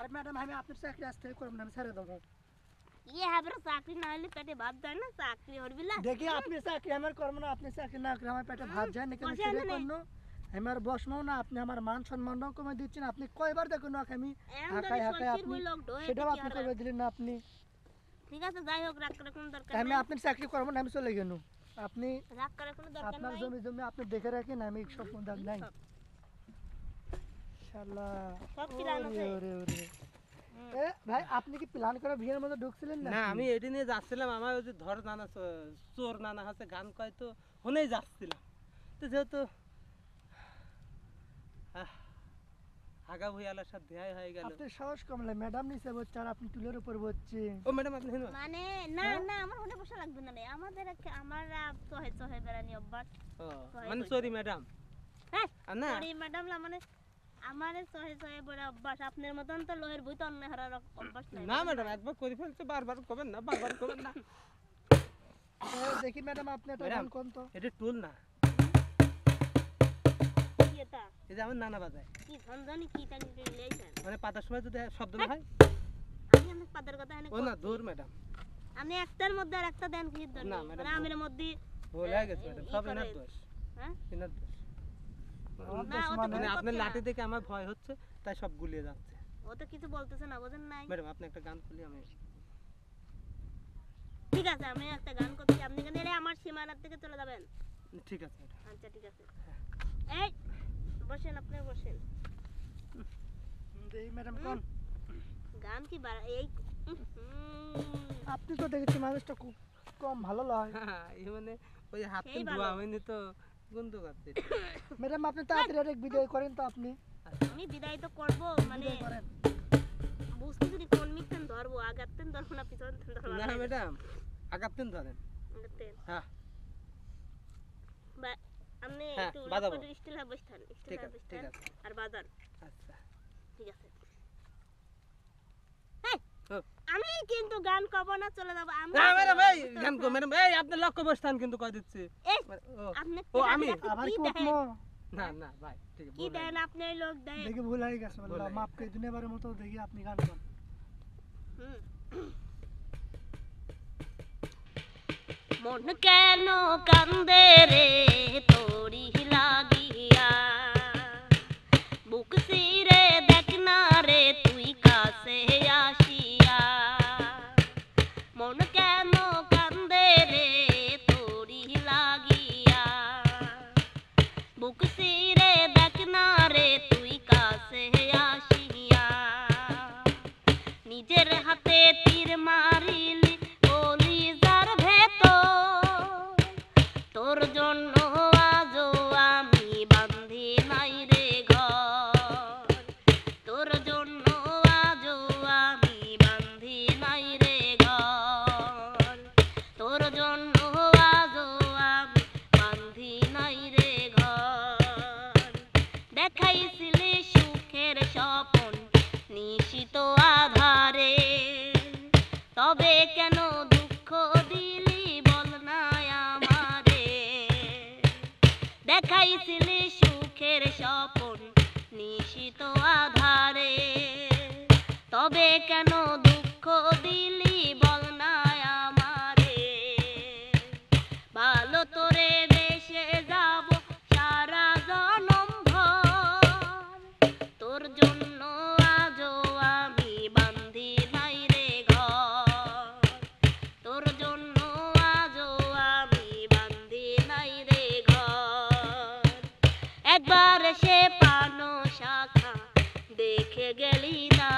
আর madam আমি আপনার চাকরি আজ থেকে করব না, আমি ছেড়ে দেবো। ये है बरो চাকরি না হলে পেটে ভাত যায় না, চাকরি হরবি না। দেখি আপনি চাকরি আমার করব না, আপনি চাকরি না করে আমার পেটে ভাত যায় না কেন সেটা কোন আমার বসমও না, আপনি আমার মান সম্মানও কমে দিচ্ছেন। আপনি কয়বার দেখুন না আমি হাকাই হাকাই আপনি সেটাও আপনি করে দিলেন না আপনি। ঠিক আছে যাই হোক, রাগ করার কোনো দরকার আমি নাই। আপনার চাকরি করব না, আমি চলে গেল। আপনি রাগ করার কোনো দরকার আপনার নাই। জমি জমি আপনি দেখে রাখেন, আমি সব দাগ নাই শালা। সব প্ল্যান আছে। ওরে ওরে এ ভাই আপনি কি প্ল্যান করে বিয়ের মধ্যে ঢুকছিলেন না? না আমি এটি নিয়ে যাচ্ছিলাম, আমার ওই যে ধর নানা চোর নানা হাতে গান কয় তো শুনেই যাচ্ছিলাম। তো যেহেতু আগা ভুইয়ালার সাথে দেয়াই হয়ে গেল। আপনার সাহস কমলে ম্যাডাম নিচে বসছে আর আপনি টুলের উপর বসছে। ও ম্যাডাম আপনি শুনুন মানে না না আমার ওখানে বসা লাগবে না রে, আমাদের আমার চহে চহে বেড়ানি অভ্যাস। ও মানে সরি ম্যাডাম। হ্যাঁ না সরি ম্যাডাম লা মানে আমারে চহে চহে বেড়া অভ্যাস, আপনার মতন তো লোহের বই তো অন্য হারার অভ্যাস নাই। না ম্যাডাম একবার করে ফেলছে, বারবার করবেন না, বারবার করবেন না। দেখি ম্যাডাম আপনি একটা গান কোন তো। এটা টুল না, কি এটা? এই যে আমার নানা বাজায় কি ধনধনি কি টানি রিলেশন? মানে পাতার সময় যদি শব্দ না হয়। আমি আমার পাদের কথা এনে ও না দূর ম্যাডাম, আমি একটার মধ্যে আর একটা দেন কি ধরনি? না, ম্যাডাম, মানে আমের মধ্যে ভুল হয়ে গেছে ম্যাডাম, সব এনার দোষ। হ্যাঁ এনার দোষ। না ও তো মানে কোনো আপনার কথা- লাঠি দেখে আমার ভয় হচ্ছে, তাই সব গুলিয়ে যাচ্ছে। ও তো কিছু বলতেছে না, বোঝেন নাই? ম্যাডাম আপনি একটা গান খুলি আমি। ঠিক আছে আমি একটা গান করছি, আপনি গান এলে আমার সীমানার থেকে চলে যাবেন। ঠিক আছে ম্যাডাম। আচ্ছা ঠিক আছে। এই বসেন, আপনি বসেন। দেখি ম্যাডাম কোন। গান কি এই আপনি তো দেখেছি মানুষটা খুব কম ভালো লাগে। এই মানে ওই হাত সেই ভালো। ধোয়া হয়নি তো গন্ধ করতে। ম্যাডাম আপনি তাড়াতাড়ি আরেক ভিডিও করেন তো আপনি। আমি বিদায় তো করব, মানে ভিডিও করেন। বুঝতে যদি কোন মিথ্যেন ধরবো, আগাতেন ধরবো না পিছন ধরবো না ম্যাডাম আগাতেন ধরেন। হ্যাঁ বা আপনি হ্যাঁ, একটু বাজাবো। স্টিল হবে স্থান, ঠিক স্টিল আছে হবে ঠিক স্থান আছে আর বাজান। আচ্ছা। ঠিক আছে। এই, ও। আমি কিন্তু গান কব না, চলে যাব। আমি না ম্যাডাম এই গান কো ম্যাডাম, এই আপনি লক্ষ্য বস্থান কিন্তু কই দিচ্ছি। এই, ও আপনি ও, আমি? আবার কি দেন? উঠমো? না না ভাই ঠিক আছে কি দেন আপনি লোক দেন? দেখি ভুল হয়ে গেছে ভুল বললাম, হয়ে মাফ করে দিন এবারের মতো। দেখি আপনি গান করেন। হুম। মন কেন কান্দে রে তোরি লাগিয়া, বুক সিরে দেখ না রে তুই কাছে আসিয়া। মন কেন কান্দে রে তোরি লাগিয়া, বুক সিরে দেখ না রে তুই কাছে আসিয়া। নিজের হাতে তীর মারিলি কলিজার ভেতর, তোর জন্য আজও আমি বান্ধি নাই রে ঘর, তোর জন্য আজও আমি বান্ধি নাই রে ঘর, তোর জন্য আজও আমি বান্ধি নাই রে ঘর। দেখাইছিলি সুখের স্বপন নিশিত আধারে, তবে কেন দুঃখ দিলি বল না আমারে। দেখাইছিলি সুখের স্বপন নিশিত আধারে, তবে কেন দুঃখ দিলি বল না আমারে। ভালো তোরে বেসে যাব সারা জনম ভর, তোর জন্য আজও আমি বান্ধি নাই রে ঘর, তোর জন্য আজও আমি বান্ধি নাই রে ঘর। একবার সে পানো শাখা দেখে গেলি না,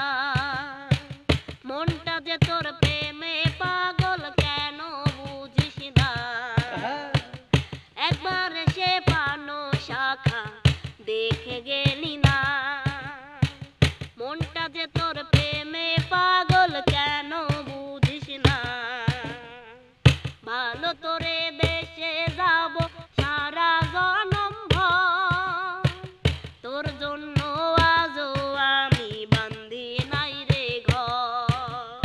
মনটা যে তোর প্রেমে পাগল কেন বুঝিস না। একবার সে পানো শাখা দেখে গেলি না, মনটা যে তোর প্রেমে পাগল কেন বুঝিস না। ভালো তোরে বেসে যাব সারা জনম ভর, তোর জন্য আজও আমি বান্ধি নাই রে ঘর,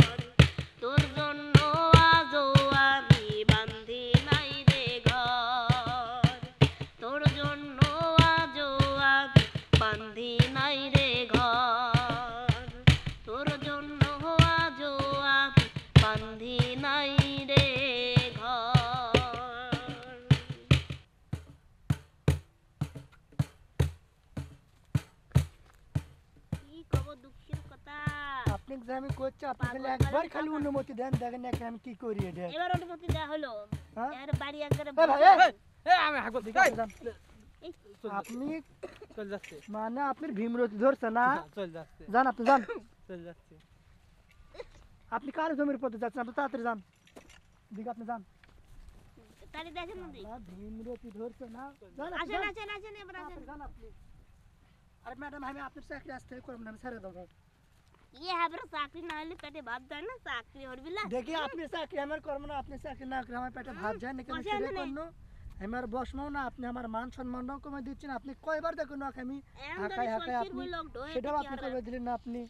কব দুঃখের কথা। আপনি যে আমি করছি আপনি খালি পাগল একবার করে খালি কথা। অনুমতি দেন, দেখেন না আমি কি করি এটা। এবার অনুমতি দেওয়া হলো, হ্যাঁ? এর বাড়ি একবারে এ ভাই, বসে- আমি হাঁকবো ঠিক আছে, যান। এই আপনি চল যাচ্ছে মানে আপনার ভীমরতি ধরছে না, চল যাচ্ছে যান আপনি যান। চল যাচ্ছে আপনি কার জমির পথে যাচ্ছেন, আপনি তাড়াতাড়ি যান, দিকে আপনি যান। তাড়ি দেখেন না দিই। আল্লাহ, ভীমরতি ধরছে না, যান আপনি, আসেন যান। আসেন আসেন এবার আসেন। তাড়াতাড়ি যান আপনি। আরে ম্যাডাম আমি আপনার চাকরি আজ থেকে করবো না, আমি ছেড়ে দেবো। ইয়ে হাবরে চাকরি না হলে পেটে ভাত দেয় না, চাকরি হরবি না। দেখি আপনি চাকরি আমার করবো না, আপনি চাকরি না করে আমার পেটে ভাত যায় নাকি, আমি বসে সেটাই আছেন করবো। আমি আর বসমাও না, আপনি আমার মান সম্মানটাও কমে দিচ্ছেন। আপনি কয়বার দেখুন ওকে আমি এমন হাঁকাই যদি হাঁকাই, শশীর আপনি বই লোক ঢোয়ে সেটাও তো কি আপনি আর করবে দিলেন না। আপনি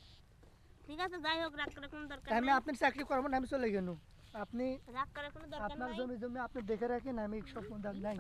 ঠিক আছে, যাই হোক, রাগ করার কোনো দরকার আমি নাই। আপনার চাকরি করবো না, আমি চলে গেল। আপনি রাগ করার কোনো দরকার আপনার নাই। জমি জমি আপনি দেখে রাখেন, আমি সব দাগ নাই।